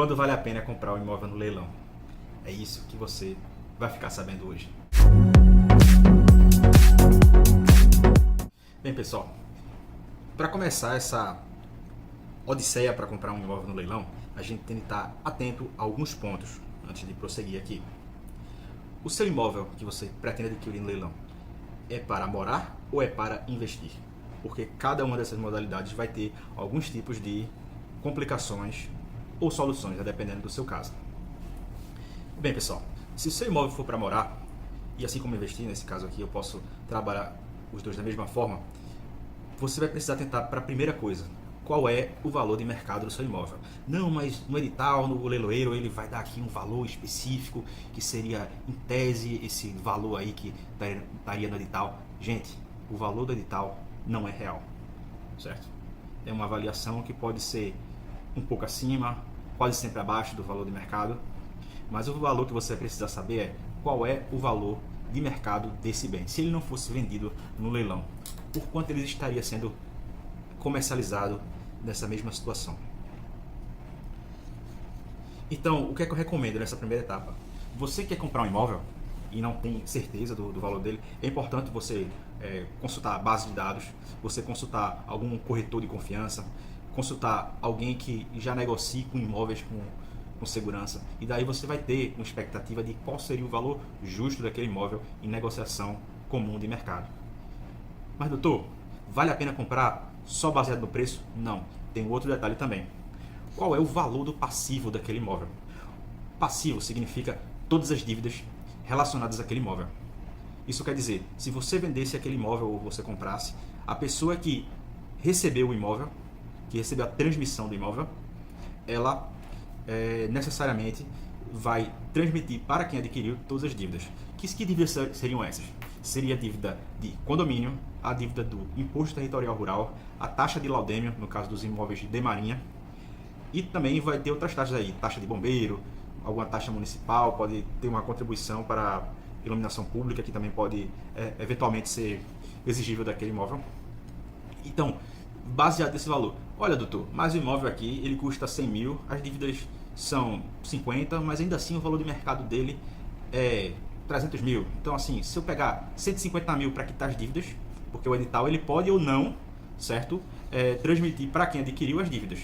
Quando vale a pena comprar um imóvel no leilão? É isso que você vai ficar sabendo hoje. Bem, pessoal, para começar essa odisseia para comprar um imóvel no leilão, a gente tem que estar atento a alguns pontos antes de prosseguir aqui. O seu imóvel que você pretende adquirir no leilão é para morar ou é para investir? Porque cada uma dessas modalidades vai ter alguns tipos de complicações ou soluções, dependendo do seu caso. Bem, pessoal, se o seu imóvel for para morar, e assim como investir, nesse caso aqui eu posso trabalhar os dois da mesma forma, você vai precisar tentar para a primeira coisa, qual é o valor de mercado do seu imóvel. Não, mas no edital, no leiloeiro, ele vai dar aqui um valor específico, que seria, em tese, esse valor aí que estaria no edital. Gente, o valor do edital não é real, certo? É uma avaliação que pode ser um pouco acima, quase sempre abaixo do valor de mercado, mas o valor que você precisa saber é qual é o valor de mercado desse bem. Se ele não fosse vendido no leilão, por quanto ele estaria sendo comercializado nessa mesma situação? Então, o que é que eu recomendo nessa primeira etapa? Você quer comprar um imóvel e não tem certeza do valor dele, é importante você consultar a base de dados, você consultar algum corretor de confiança, consultar alguém que já negocie com imóveis com segurança, e daí você vai ter uma expectativa de qual seria o valor justo daquele imóvel em negociação comum de mercado. Mas doutor, vale a pena comprar só baseado no preço? Não, tem outro detalhe também. Qual é o valor do passivo daquele imóvel? Passivo significa todas as dívidas relacionadas àquele imóvel. Isso quer dizer, se você vendesse aquele imóvel ou você comprasse, a pessoa que recebeu o imóvel, que recebeu a transmissão do imóvel, ela necessariamente vai transmitir para quem adquiriu todas as dívidas. Que dívidas seriam essas? Seria a dívida de condomínio, a dívida do imposto territorial rural, a taxa de laudêmio, no caso dos imóveis de marinha, e também vai ter outras taxas aí, taxa de bombeiro, alguma taxa municipal, pode ter uma contribuição para iluminação pública, que também pode eventualmente ser exigível daquele imóvel. Então, baseado nesse valor, olha doutor, mas o imóvel aqui ele custa 100 mil, as dívidas são 50, mas ainda assim o valor de mercado dele é 300 mil. Então assim, se eu pegar 150 mil para quitar as dívidas, porque o edital ele pode ou não, certo, transmitir para quem adquiriu as dívidas.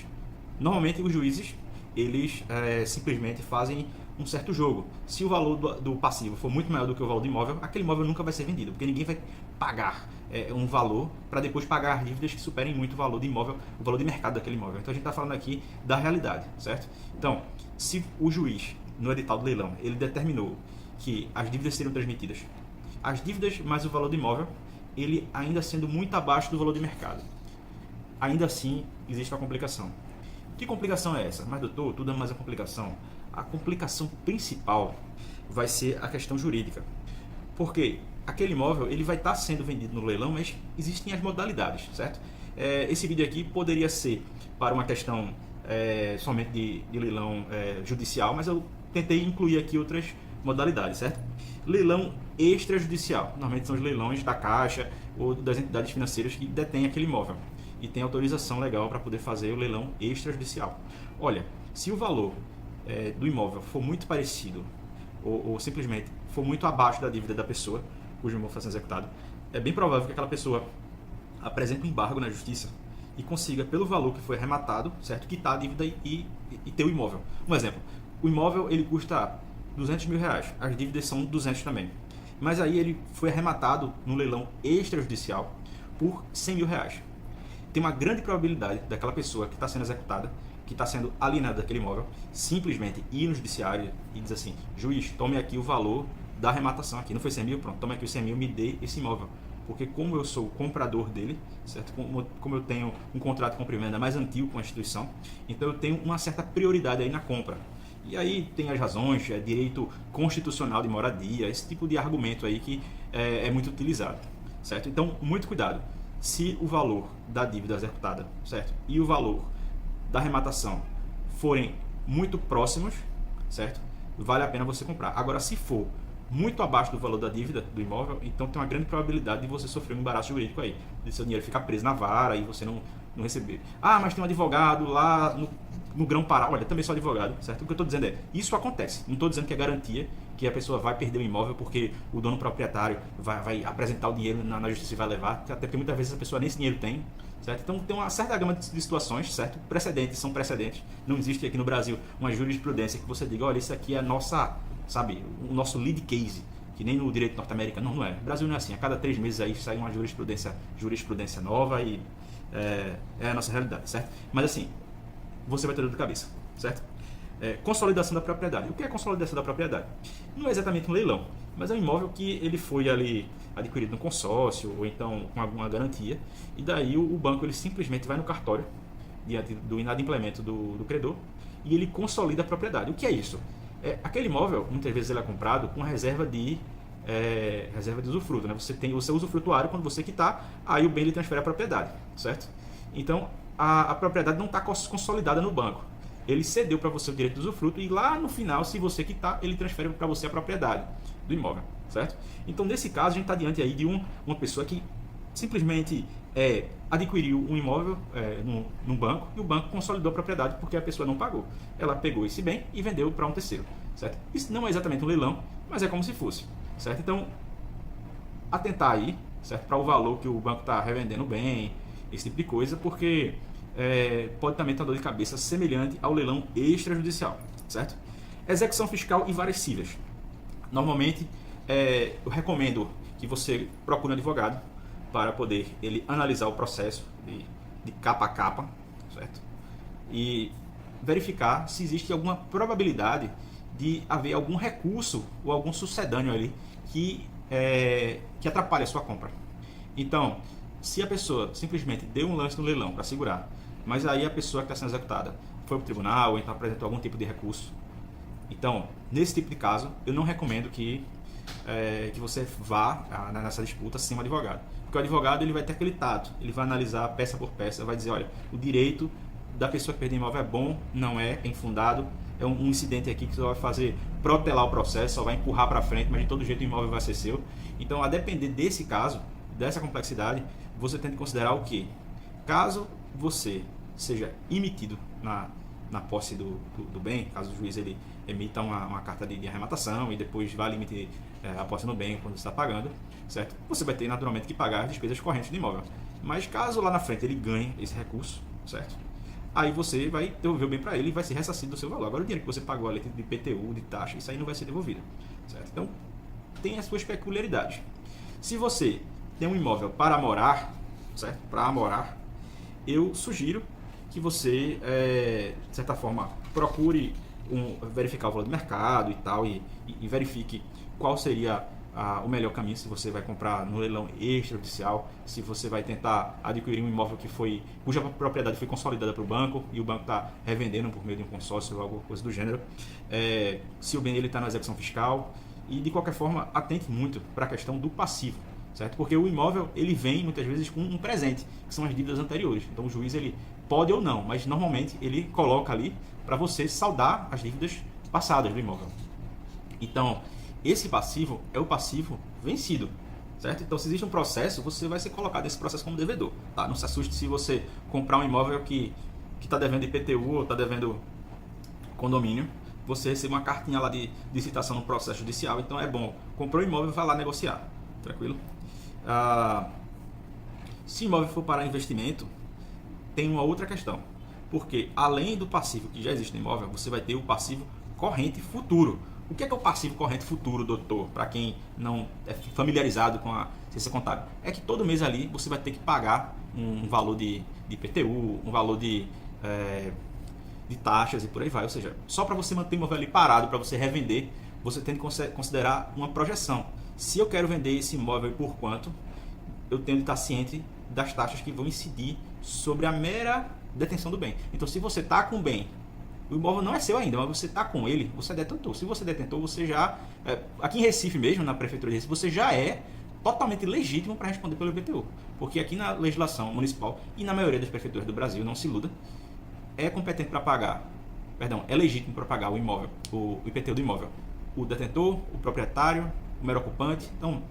Normalmente os juízes, eles simplesmente fazem um certo jogo. Se o valor do passivo for muito maior do que o valor do imóvel, aquele imóvel nunca vai ser vendido, porque ninguém vai pagar um valor para depois pagar dívidas que superem muito o valor de imóvel, o valor de mercado daquele imóvel. Então a gente está falando aqui da realidade, certo? Então, se o juiz, no edital do leilão, ele determinou que as dívidas seriam transmitidas, as dívidas mais o valor do imóvel, ele ainda sendo muito abaixo do valor de mercado, ainda assim existe uma complicação. Que complicação é essa? Mas doutor, tudo é mais uma complicação. A complicação principal vai ser a questão jurídica. Porque aquele imóvel ele vai estar sendo vendido no leilão, mas existem as modalidades, certo? Esse vídeo aqui poderia ser para uma questão somente de leilão judicial, mas eu tentei incluir aqui outras modalidades, certo? Leilão extrajudicial. Normalmente são os leilões da Caixa ou das entidades financeiras que detêm aquele imóvel e tem autorização legal para poder fazer o leilão extrajudicial. Olha, se o valor do imóvel for muito parecido ou simplesmente for muito abaixo da dívida da pessoa cujo imóvel está sendo executado, é bem provável que aquela pessoa apresente um embargo na justiça e consiga, pelo valor que foi arrematado, certo, quitar a dívida e ter o imóvel. Um exemplo, o imóvel ele custa 200 mil reais, as dívidas são 200 também, mas aí ele foi arrematado no leilão extrajudicial por 100 mil reais. Tem uma grande probabilidade daquela pessoa que está sendo executada, que está sendo alienada daquele imóvel, simplesmente ir no judiciário e dizer assim, juiz, tome aqui o valor da arrematação aqui, não foi 100 mil? Pronto, tome aqui os 100 mil, me dê esse imóvel. Porque como eu sou o comprador dele, certo? Como eu tenho um contrato de compra e venda mais antigo com a instituição, então eu tenho uma certa prioridade aí na compra. E aí tem as razões, direito constitucional de moradia, esse tipo de argumento aí que é muito utilizado, certo? Então, muito cuidado. Se o valor da dívida executada, certo, e o valor da arrematação forem muito próximos, certo, vale a pena você comprar. Agora, se for muito abaixo do valor da dívida do imóvel, então tem uma grande probabilidade de você sofrer um embaraço jurídico aí, de seu dinheiro ficar preso na vara e você não não receber. Ah, mas tem um advogado lá no Grão-Pará. Olha, também sou advogado, certo? O que eu estou dizendo é, isso acontece. Não estou dizendo que é garantia que a pessoa vai perder o imóvel porque o dono proprietário vai apresentar o dinheiro na justiça e vai levar, até porque muitas vezes a pessoa nem esse dinheiro tem, certo? Então tem uma certa gama de situações, certo? Precedentes são precedentes. Não existe aqui no Brasil uma jurisprudência que você diga, olha, isso aqui é a nossa, sabe, o nosso lead case, que nem no direito norte-americano. Não é. O Brasil não é assim. A cada 3 meses aí sai uma jurisprudência nova e é a nossa realidade, certo? Mas assim, você vai ter dor de cabeça, certo? Consolidação da propriedade. O que é consolidação da propriedade? Não é exatamente um leilão, mas é um imóvel que ele foi ali adquirido no consórcio ou então com alguma garantia, e daí o banco ele simplesmente vai no cartório diante do inadimplemento do credor e ele consolida a propriedade. O que é isso? Aquele imóvel, muitas vezes ele é comprado com reserva de usufruto, né? Você tem o seu usufrutuário, quando você quitar, aí o bem ele transfere a propriedade, certo? Então a propriedade não está consolidada no banco. Ele cedeu para você o direito de usufruto e lá no final, se você quitar, ele transfere para você a propriedade do imóvel, certo? Então, nesse caso, a gente está diante aí de uma pessoa que simplesmente adquiriu um imóvel num banco e o banco consolidou a propriedade porque a pessoa não pagou. Ela pegou esse bem e vendeu para um terceiro, certo? Isso não é exatamente um leilão, mas é como se fosse, certo? Então, atentar aí, certo? Para o valor que o banco está revendendo o bem, esse tipo de coisa, porque pode também ter uma dor de cabeça semelhante ao leilão extrajudicial, certo? Execução fiscal e várias cíveis. Normalmente, eu recomendo que você procure um advogado para poder ele analisar o processo de capa a capa, certo? E verificar se existe alguma probabilidade de haver algum recurso ou algum sucedâneo ali que atrapalhe a sua compra. Então, se a pessoa simplesmente deu um lance no leilão para segurar, mas aí a pessoa que está sendo executada foi para o tribunal ou então apresentou algum tipo de recurso, então, nesse tipo de caso, eu não recomendo que você vá nessa disputa sem um advogado. Porque o advogado ele vai ter aquele tato, ele vai analisar peça por peça, vai dizer, olha, o direito da pessoa que perdeu o imóvel é bom, não é infundado, é um incidente aqui que só vai fazer protelar o processo, só vai empurrar para frente, mas de todo jeito o imóvel vai ser seu. Então, a depender desse caso, dessa complexidade, você tem que considerar o quê? Caso você seja emitido na posse do bem, caso o juiz ele emita uma carta de arrematação e depois vá emitir a posse no bem quando você está pagando, certo? Você vai ter naturalmente que pagar as despesas correntes do imóvel. Mas caso lá na frente ele ganhe esse recurso, certo? Aí você vai devolver o bem para ele e vai ser ressarcido do seu valor. Agora o dinheiro que você pagou ali de IPTU, de taxa, isso aí não vai ser devolvido, certo? Então tem as suas peculiaridades. Se você tem um imóvel para morar, certo? Para morar, eu sugiro que você, de certa forma, procure verificar o valor do mercado e tal, e verifique qual seria o melhor caminho, se você vai comprar no leilão extrajudicial, se você vai tentar adquirir um imóvel cuja propriedade foi consolidada para o banco e o banco está revendendo por meio de um consórcio ou alguma coisa do gênero, se o bem está na execução fiscal, e de qualquer forma, atente muito para a questão do passivo, certo? Porque o imóvel ele vem muitas vezes com um presente, que são as dívidas anteriores. Então o juiz ele pode ou não, mas normalmente ele coloca ali para você saldar as dívidas passadas do imóvel. Então, esse passivo é o passivo vencido, certo? Então, se existe um processo, você vai ser colocado nesse processo como devedor, tá? Não se assuste se você comprar um imóvel que está devendo IPTU ou está devendo condomínio, você recebe uma cartinha lá de citação no processo judicial. Então, é bom, comprou o imóvel, vai lá negociar, tranquilo? Se o imóvel for para investimento, tem uma outra questão, porque além do passivo que já existe no imóvel, você vai ter o passivo corrente futuro. O que é o passivo corrente futuro, doutor? Para quem não é familiarizado com a ciência contábil, é que todo mês ali você vai ter que pagar um valor de IPTU, um valor de taxas e por aí vai. Ou seja, só para você manter o imóvel ali parado, para você revender, você tem que considerar uma projeção. Se eu quero vender esse imóvel por quanto, eu tenho que estar ciente das taxas que vão incidir sobre a mera detenção do bem. Então, se você está com o bem, o imóvel não é seu ainda, mas você está com ele, você é detentor. Se você é detentor, você já... aqui em Recife mesmo, na Prefeitura de Recife, você já é totalmente legítimo para responder pelo IPTU. Porque aqui na legislação municipal e na maioria das prefeituras do Brasil, não se iluda, é competente para pagar, é legítimo para pagar o imóvel, o IPTU do imóvel. O detentor, o proprietário, o mero ocupante. Então,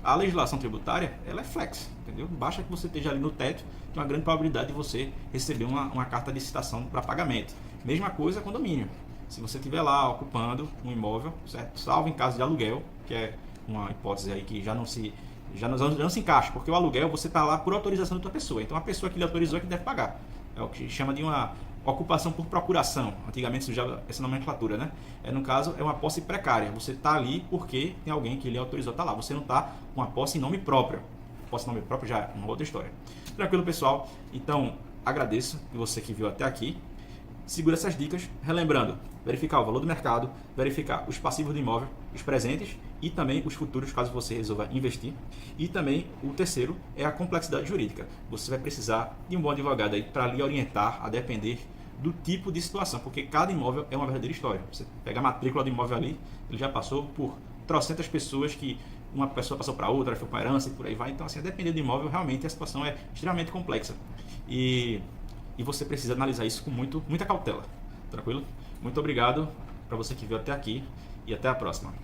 a legislação tributária, ela é flex, entendeu? Basta que você esteja ali no teto, tem uma grande probabilidade de você receber uma carta de licitação para pagamento. Mesma coisa condomínio. Se você estiver lá ocupando um imóvel, certo? Salvo em caso de aluguel, que é uma hipótese aí que já não se encaixa, porque o aluguel você está lá por autorização da tua pessoa. Então a pessoa que lhe autorizou é que deve pagar. É o que chama de uma ocupação por procuração. Antigamente se usava essa nomenclatura, né? No caso, é uma posse precária. Você está ali porque tem alguém que lhe autorizou a estar lá. Você não está com a posse em nome próprio. Posse em nome próprio já é uma outra história. Tranquilo, pessoal? Então, agradeço você que viu até aqui. Segura essas dicas, relembrando, verificar o valor do mercado, verificar os passivos do imóvel, os presentes e também os futuros, caso você resolva investir. E também o terceiro é a complexidade jurídica. Você vai precisar de um bom advogado aí para lhe orientar a depender do tipo de situação, porque cada imóvel é uma verdadeira história. Você pega a matrícula do imóvel ali, ele já passou por trocentas pessoas que uma pessoa passou para outra, foi para herança e por aí vai. Então, assim, a depender do imóvel, realmente a situação é extremamente complexa. E você precisa analisar isso com muita cautela. Tranquilo? Muito obrigado para você que viu até aqui e até a próxima.